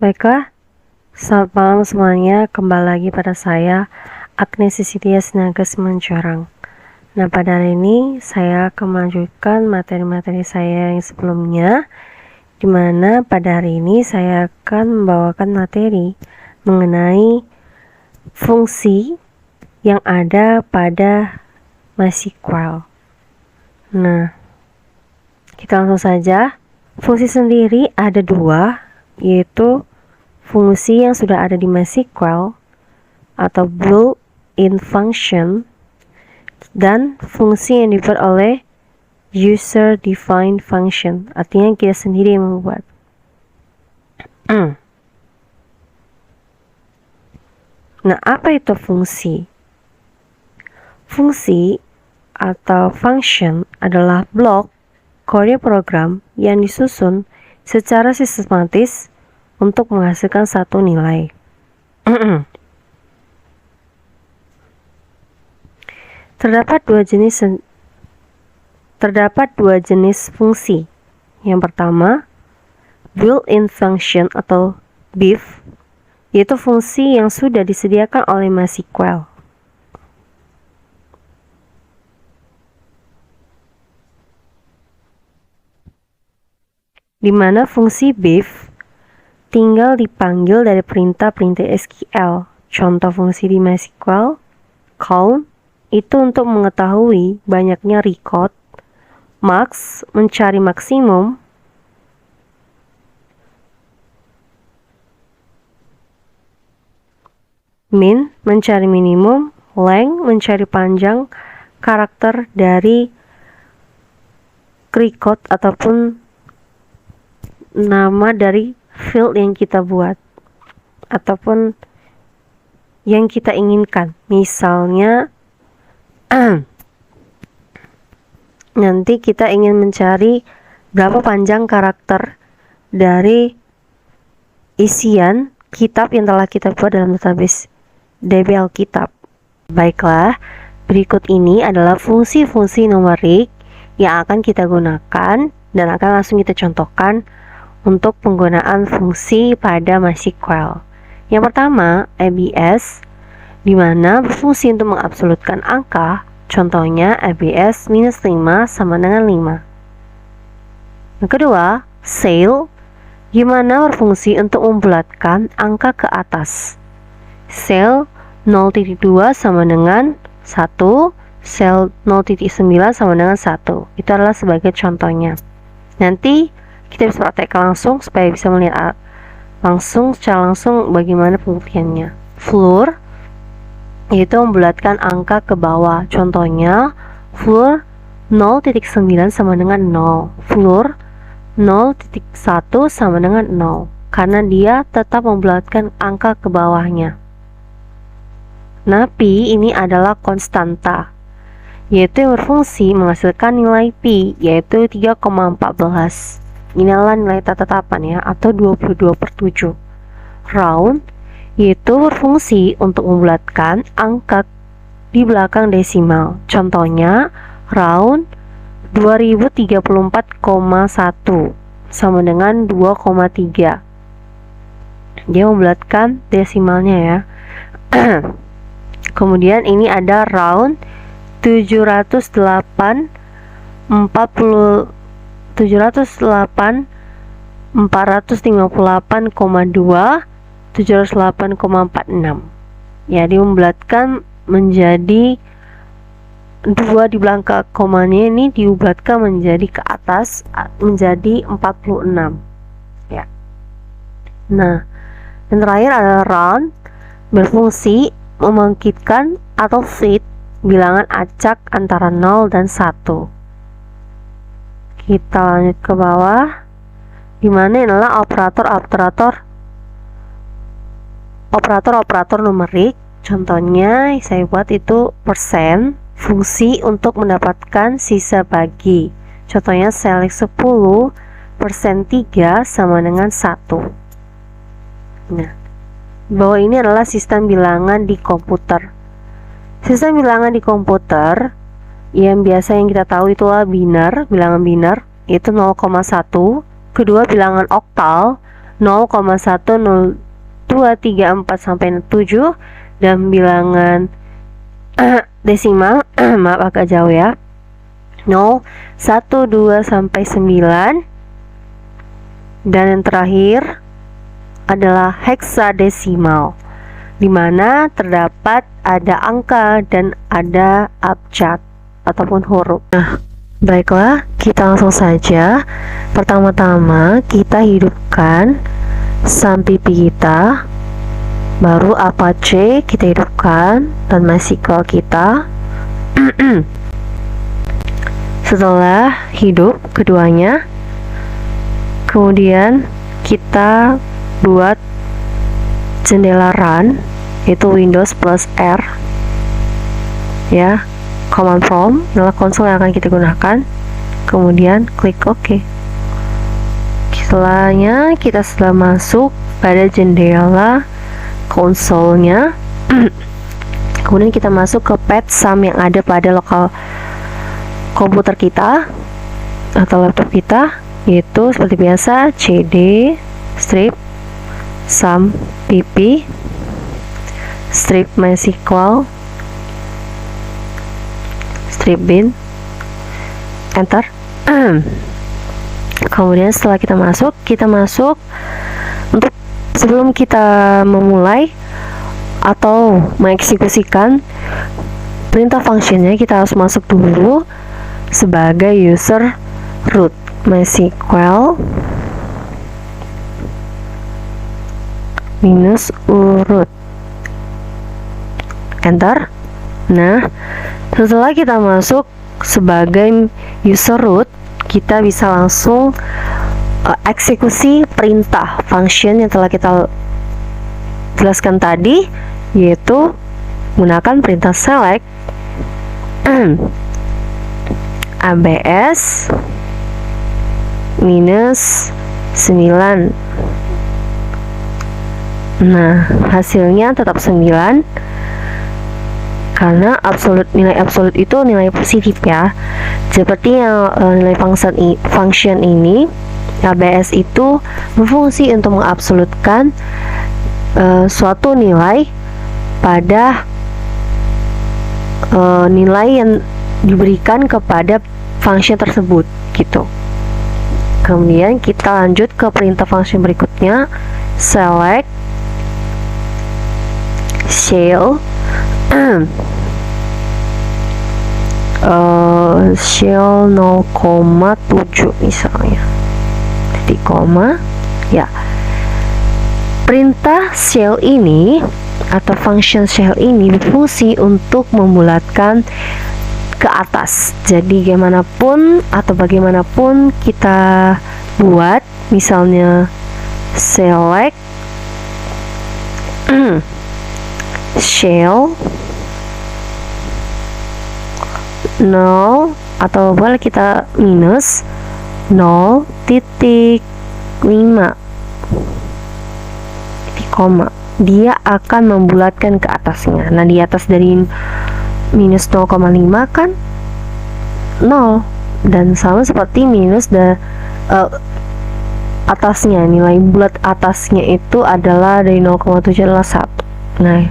Baiklah, selamat malam semuanya. Kembali lagi pada saya, Agnes Cecilia Sinaga Simanjorang. Nah, pada hari ini saya akan melanjutkan materi-materi saya yang sebelumnya, di mana pada hari ini saya akan membawakan materi mengenai fungsi yang ada pada MySQL. Nah, kita langsung saja. Fungsi sendiri ada dua, yaitu fungsi yang sudah ada di MySQL atau built-in function dan fungsi yang dibuat oleh user-defined function, artinya kita sendiri yang membuat. Nah, apa itu fungsi? Fungsi atau function adalah blok kode program yang disusun secara sistematis untuk menghasilkan satu nilai. Terdapat dua jenis fungsi. Yang pertama, built-in function atau BIF, yaitu fungsi yang sudah disediakan oleh MySQL. Di mana fungsi BIF tinggal dipanggil dari perintah-perintah SQL. Contoh fungsi di MySQL, count itu untuk mengetahui banyaknya record, max mencari maksimum, min mencari minimum, length mencari panjang karakter dari record ataupun nama dari field yang kita buat ataupun yang kita inginkan. Misalnya nanti kita ingin mencari berapa panjang karakter dari isian kitab yang telah kita buat dalam database DB Alkitab. Baiklah, berikut ini adalah fungsi-fungsi numerik yang akan kita gunakan dan akan langsung kita contohkan untuk penggunaan fungsi pada MySQL. Yang pertama, ABS, di mana berfungsi untuk mengabsolutkan angka. Contohnya ABS minus 5 sama dengan 5. Yang kedua, cell, di mana berfungsi untuk membulatkan angka ke atas. Cell 0.2 sama dengan 1, cell 0.9 sama dengan 1. Itu adalah sebagai contohnya. Nanti kita bisa praktekkan langsung supaya bisa melihat secara langsung bagaimana pembuktiannya. Floor yaitu membulatkan angka ke bawah. Contohnya floor 0.9 sama dengan 0, floor 0.1 sama dengan 0, karena dia tetap membulatkan angka ke bawahnya. Nah, pi ini adalah konstanta, yaitu yang berfungsi menghasilkan nilai pi, yaitu 3,14. Ini adalah nilai tatapan ya, atau 22/7. Round yaitu berfungsi untuk membulatkan angka di belakang desimal. Contohnya round 2034,1 sama dengan 2,3. Dia membulatkan desimalnya ya. Kemudian ini ada round 708 458,2 708,46. Ya, dia membulatkan menjadi 2 di belakang komanya ini dibulatkan menjadi ke atas menjadi 46 ya. Nah, yang terakhir adalah round, berfungsi membangkitkan atau fit bilangan acak antara 0 dan 1. Kita lanjut ke bawah, dimana adalah operator numerik. Contohnya saya buat itu persen, fungsi untuk mendapatkan sisa bagi. Contohnya select 10 persen 3 sama dengan 1. Nah, bawah ini adalah sistem bilangan di komputer. Sistem bilangan di komputer yang biasa yang kita tahu itulah bilangan binar, yaitu 0,1. Kedua, bilangan oktal 0,10234 sampai 7, dan bilangan desimal maaf agak jauh ya, 0, 1, 2 sampai 9, dan yang terakhir adalah heksadesimal, di mana terdapat ada angka dan ada abjad ataupun huruf. Nah, baiklah, kita langsung saja. Pertama-tama kita hidupkan sum pipi kita, baru Apache kita hidupkan dan MySQL kita. Setelah hidup keduanya, kemudian kita buat jendela run, itu Windows plus R ya, command prompt adalah konsol yang akan kita gunakan, kemudian klik OK. Setelahnya kita sudah masuk pada jendela konsolnya. Kemudian kita masuk ke path sum yang ada pada lokal komputer kita atau laptop kita, yaitu seperti biasa cd strip sum pp strip MySQL strip bin, enter. Kemudian setelah kita masuk untuk sebelum kita memulai atau mengeksekusikan perintah functionnya, kita harus masuk dulu sebagai user root MySQL -root, enter. Nah, setelah kita masuk sebagai user root, kita bisa langsung eksekusi perintah function yang telah kita jelaskan tadi, yaitu menggunakan perintah select abs -9. Nah, hasilnya tetap 9 karena nilai absolut itu nilai positif ya. Seperti yang nilai function ini, ABS itu berfungsi untuk mengabsolutkan suatu nilai pada nilai yang diberikan kepada function tersebut gitu. Kemudian kita lanjut ke perintah function berikutnya, select shell shell 0,7 misalnya, titik koma ya. Perintah shell ini atau function shell ini berfungsi untuk membulatkan ke atas. Jadi bagaimanapun kita buat, misalnya select shell 0 atau boleh kita minus 0,5 koma, dia akan membulatkan ke atasnya. Nah, di atas dari minus 0,5 kan 0, dan sama seperti minus atasnya, nilai bulat atasnya itu adalah dari 0,7 adalah 1. Nah,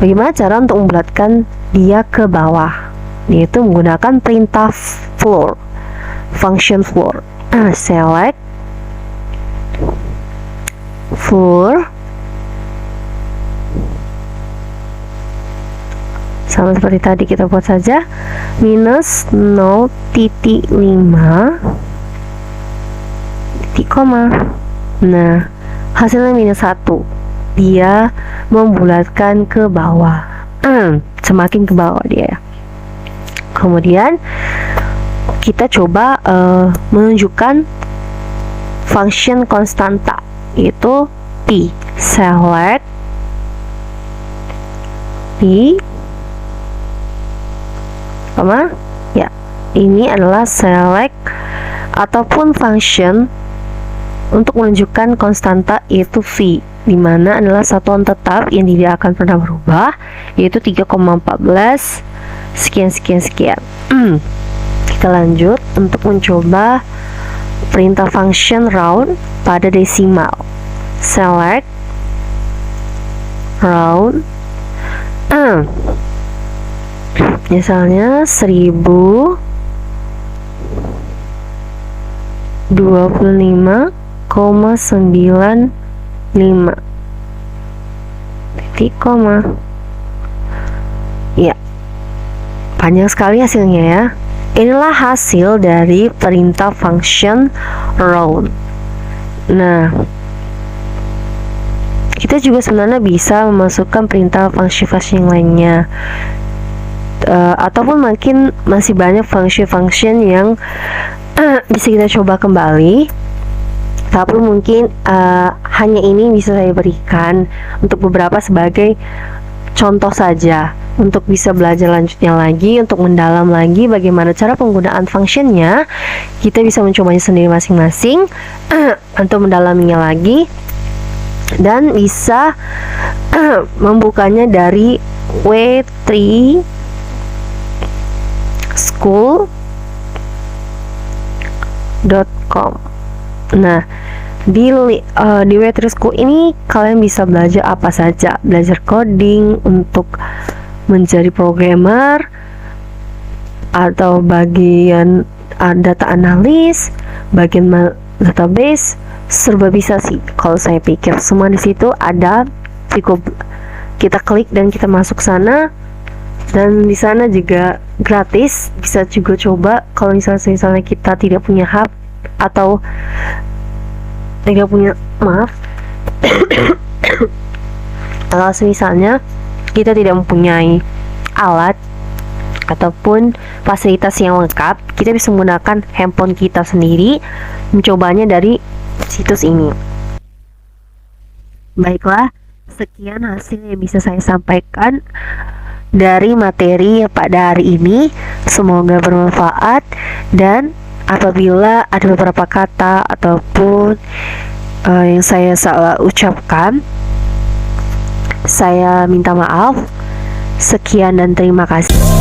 bagaimana cara untuk membulatkan dia ke bawah? Yaitu menggunakan perintah floor, function floor. Select floor, sama seperti tadi kita buat saja, minus 0,5 titik koma. Nah, hasilnya minus 1. Dia membulatkan ke bawah, semakin ke bawah dia. Kemudian kita coba menunjukkan function konstanta, yaitu p, select p, ya, ini adalah select ataupun function untuk menunjukkan konstanta, yaitu v, dimana adalah satuan tetap yang tidak akan pernah berubah, yaitu 3,14 sekian. Kita lanjut untuk mencoba perintah function round pada desimal. select round misalnya 1025,95 titik koma. Ya, panjang sekali hasilnya ya. Inilah hasil dari perintah function round. Nah, kita juga sebenarnya bisa memasukkan perintah function-function lainnya, ataupun mungkin masih banyak function-function yang bisa kita coba kembali. Tapi mungkin hanya ini bisa saya berikan untuk beberapa sebagai contoh saja, untuk bisa belajar lanjutnya lagi, untuk mendalam lagi bagaimana cara penggunaan functionnya. Kita bisa mencobanya sendiri masing-masing untuk mendalaminya lagi, dan bisa membukanya dari w3school.com. Nah, di W3 School ini kalian bisa belajar apa saja, belajar coding untuk menjadi programmer, atau bagian data analis, bagian database, serba bisa sih. Kalau saya pikir semua di situ ada, cukup kita klik dan kita masuk sana. Dan di sana juga gratis, bisa juga coba. Kalau misalnya kita tidak punya hub atau tidak punya, kalau misalnya kita tidak mempunyai alat ataupun fasilitas yang lengkap, kita bisa menggunakan handphone kita sendiri mencobanya dari situs ini. Baiklah, sekian hasil yang bisa saya sampaikan dari materi pada hari ini. Semoga bermanfaat, dan apabila ada beberapa kata ataupun yang saya salah ucapkan, saya minta maaf. Sekian dan terima kasih.